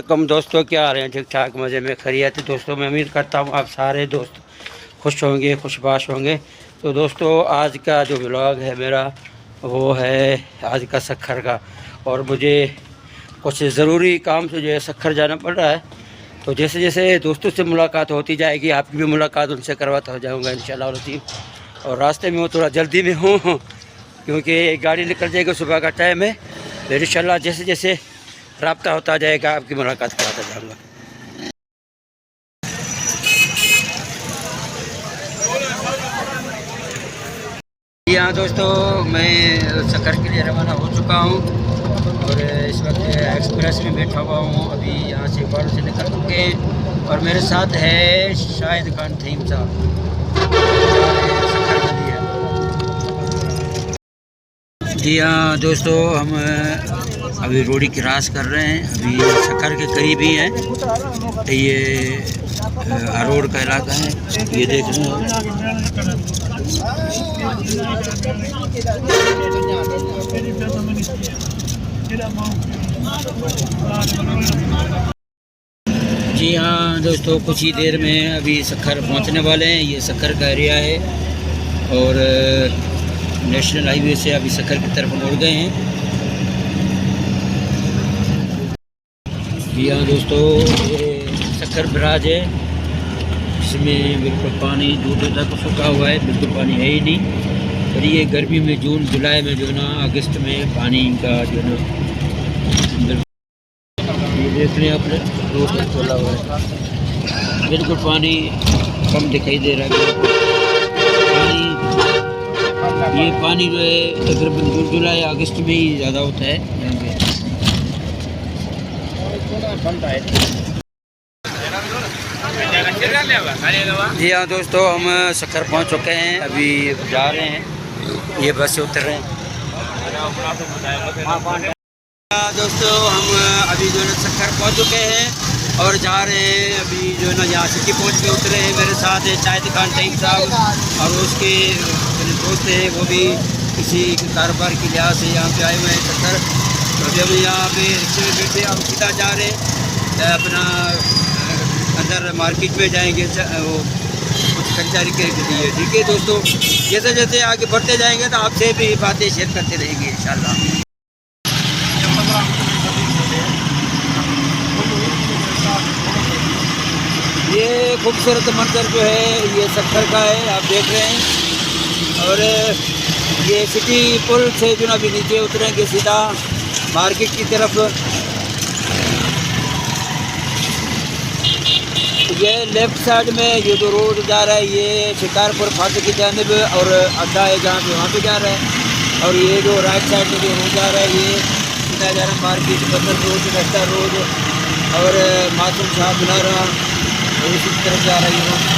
वालेकुम दोस्तों, क्या आ रहे हैं? ठीक ठाक, मज़े में, खैरियत। दोस्तों मैं उम्मीद करता हूँ आप सारे दोस्त खुश होंगे, खुशबाश होंगे। तो दोस्तों आज का जो व्लॉग है मेरा वो है आज का सक्खर का। और मुझे कुछ ज़रूरी काम से जो है सक्खर जाना पड़ रहा है। तो जैसे जैसे दोस्तों से मुलाकात होती जाएगी आपकी भी मुलाकात उनसे करवाता हो जाऊँगा इंशाल्लाह रज़ीम। और रास्ते में वो थोड़ा जल्दी में हूँ क्योंकि गाड़ी निकल जाएगी, सुबह का टाइम है। फिर इंशाल्लाह जैसे जैसे राब्ता होता जाएगा आपकी मुलाकात कराता जाऊँगा। यहाँ दोस्तों मैं सक्खर के लिए रवाना हो चुका हूँ और इस वक्त एक्सप्रेस में बैठा हुआ हूँ। अभी यहाँ से बाड़ू से निकल चुके हैं और मेरे साथ है शाहिद खान थीम साहब, सक्खर नदी है। जी हाँ दोस्तों, हम अभी रोडी क्रॉस कर रहे हैं। अभी सक्खर के करीब ही हैं। ये अरोड़ का इलाका है, ये देख रहे हैं। जी हाँ दोस्तों, कुछ ही देर में अभी सक्खर पहुंचने वाले हैं। ये सक्खर का एरिया है और नेशनल हाईवे से अभी सक्खर की तरफ मुड़ गए हैं। जी हाँ दोस्तों, ये सक्खर बराज है। इसमें बिल्कुल पानी दूर दूर तक सूखा हुआ है, बिल्कुल पानी है ही नहीं। और ये गर्मी में जून जुलाई में जो है ना, अगस्त में पानी का जो है ना, ये देख लें आपने दूर तक खोला हुआ है, बिल्कुल पानी कम दिखाई दे रहा है। पानी ये पानी जो है तकरीबन जून जुलाई अगस्त में ही ज़्यादा होता है यहाँ पे। जी हाँ दोस्तों, हम सक्खर पहुँच चुके हैं। अभी जा रहे हैं, ये बस से उतर रहे हैं। दोस्तों हम अभी जो है सक्खर पहुँच चुके हैं और जा रहे हैं। अभी जो है ना यहाँ सिटी पहुँच के उतरे हैं। मेरे साथ है शाहिद खान थीम साहब और उसके दोस्त हैं, वो भी किसी कारोबार की लिहाज से यहाँ पे आए हुए हैं सक्खर। तो जब यहाँ पे रिक्शे में बैठे हम सीधा जा रहे हैं अपना अंदर मार्केट में जाएंगे वो कुछ खरीदारी के लिए। ठीक है दोस्तों, जैसे जैसे आगे बढ़ते जाएंगे तो आपसे भी बातें शेयर करते रहेंगे इंशाल्लाह। ये खूबसूरत मंजर जो है ये सक्खर का है, आप देख रहे हैं। और ये सिटी पुल से जो ना अभी नीचे उतरेंगे सीधा मार्केट की तरफ। ये लेफ्ट साइड में ये जो रोड जा रहा है ये शिकारपुर फाटक की जानिब और अड्डा है जहाँ पे वहाँ पे जा रहा है। और ये जो राइट साइड में जो रोड जा रहा है ये सीधा जा रहा है मार्केट, बदर रोड, रस्ता रोड और मासूम शाह बिनारा और इसी तरफ जा रहा है ये रोड।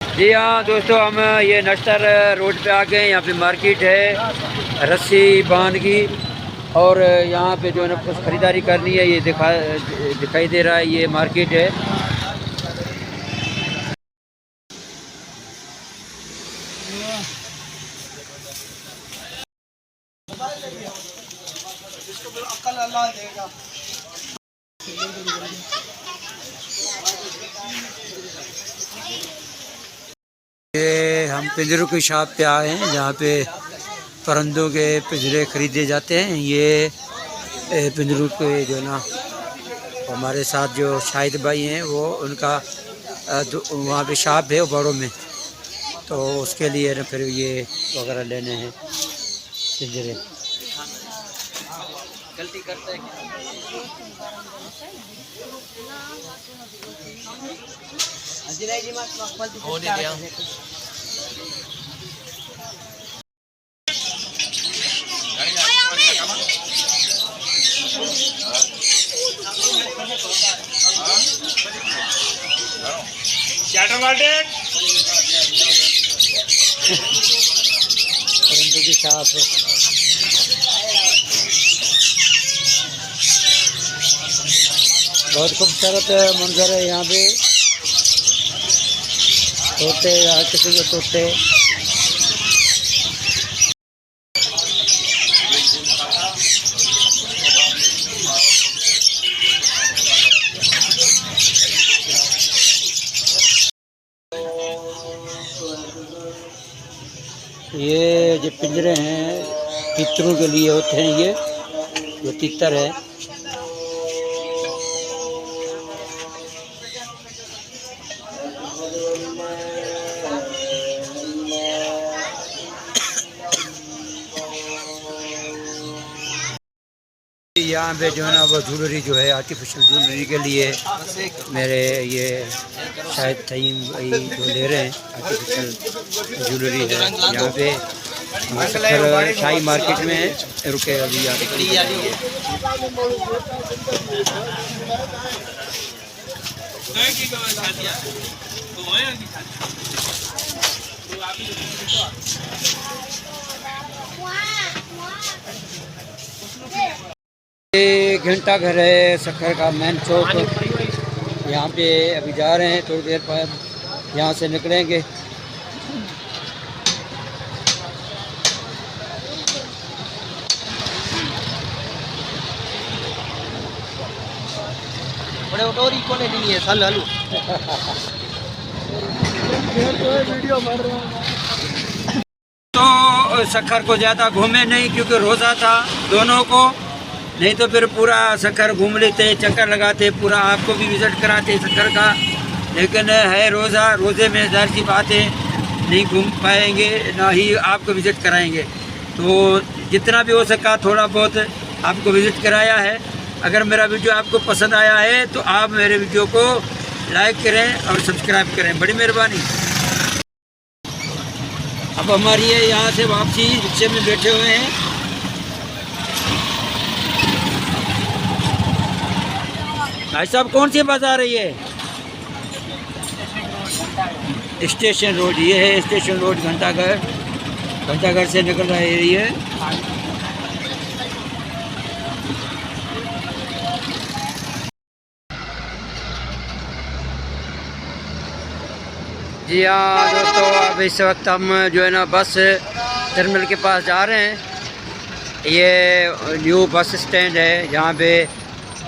जी हाँ दोस्तों, हम ये नश्तर रोड पे आ गए। यहाँ पे मार्केट है रस्सी बांध की और यहाँ पे जो है ना कुछ ख़रीदारी करनी है। ये दिखाई दे रहा है, ये मार्केट है। ये हम पिंजरों की शॉप पे आए हैं जहाँ पे परिंदों के पिंजरे खरीदे जाते हैं। ये पिंजरों के जो ना हमारे साथ जो शाहिद भाई हैं वो उनका वहाँ पे शॉप है बड़ों में, तो उसके लिए ना फिर ये वगैरह लेने हैं पिंजरे। गलती करते हैं परिंदों की छाप बहुत खूबसूरत मंजर है यहाँ पे। तोते हर किस्म के तोते, ये जो पिंजरे हैं तीतरों के लिए होते हैं। ये जो तीतर है यहाँ पे जो है ना वो ज्वेलरी जो है आर्टिफिशियल ज्वेलरी के लिए मेरे ये शायद तईम भाई जो ले रहे हैं आर्टिफिशियल ज्वेलरी है यहाँ पे सखर शाही मार्केट में रुके अभी ये घंटा घर है सखर का मेन चौक। यहाँ पे अभी जा रहे हैं, थोड़ी देर बाद यहाँ से निकलेंगे। तो सखर को ज़्यादा घूमे नहीं क्योंकि रोज़ा था दोनों को, नहीं तो फिर पूरा सखर घूम लेते, चक्कर लगाते, पूरा आपको भी विज़िट कराते सखर का। लेकिन है रोज़ा, रोज़े में ज़ाहिर सी बात है नहीं घूम पाएंगे, ना ही आपको विज़िट कराएंगे। तो जितना भी हो सका थोड़ा बहुत आपको विज़िट कराया है। अगर मेरा वीडियो आपको पसंद आया है तो आप मेरे वीडियो को लाइक करें और सब्सक्राइब करें, बड़ी मेहरबानी। अब हमारी है यहाँ से वापसी, रिक्शे में बैठे हुए हैं। भाई साहब कौन सी बाजार है ये? स्टेशन रोड, ये है स्टेशन रोड घंटाघर। घंटाघर से निकल रहा है ये। जी हाँ दोस्तों, अब इस वक्त हम जो है ना बस टर्मिनल के पास जा रहे हैं। ये न्यू बस स्टैंड है जहाँ पे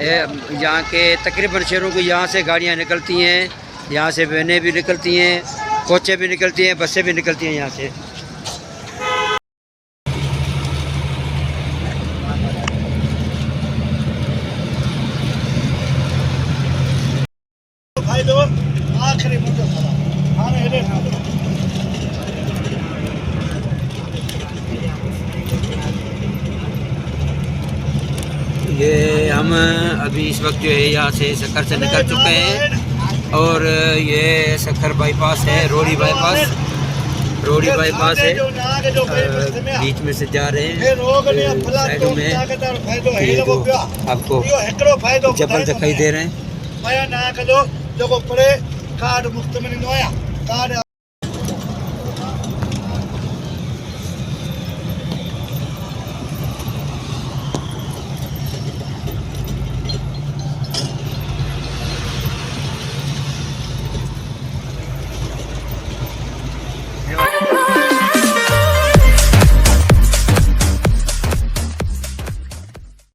यहाँ के तकरीबन शहरों को यहाँ से गाड़ियाँ निकलती हैं, यहाँ से वैनें भी निकलती हैं, कोचें भी निकलती हैं, बसें भी निकलती हैं यहाँ से। ये हम अभी इस वक्त जो है यहाँ से सखर से निकल चुके हैं और ये सखर बाईपास है, रोडी बाईपास। रोडी बाईपास है, बीच में से जा रहे हैं साइडों में। ये तो आपको जबल दिखाई दे रहे हैं।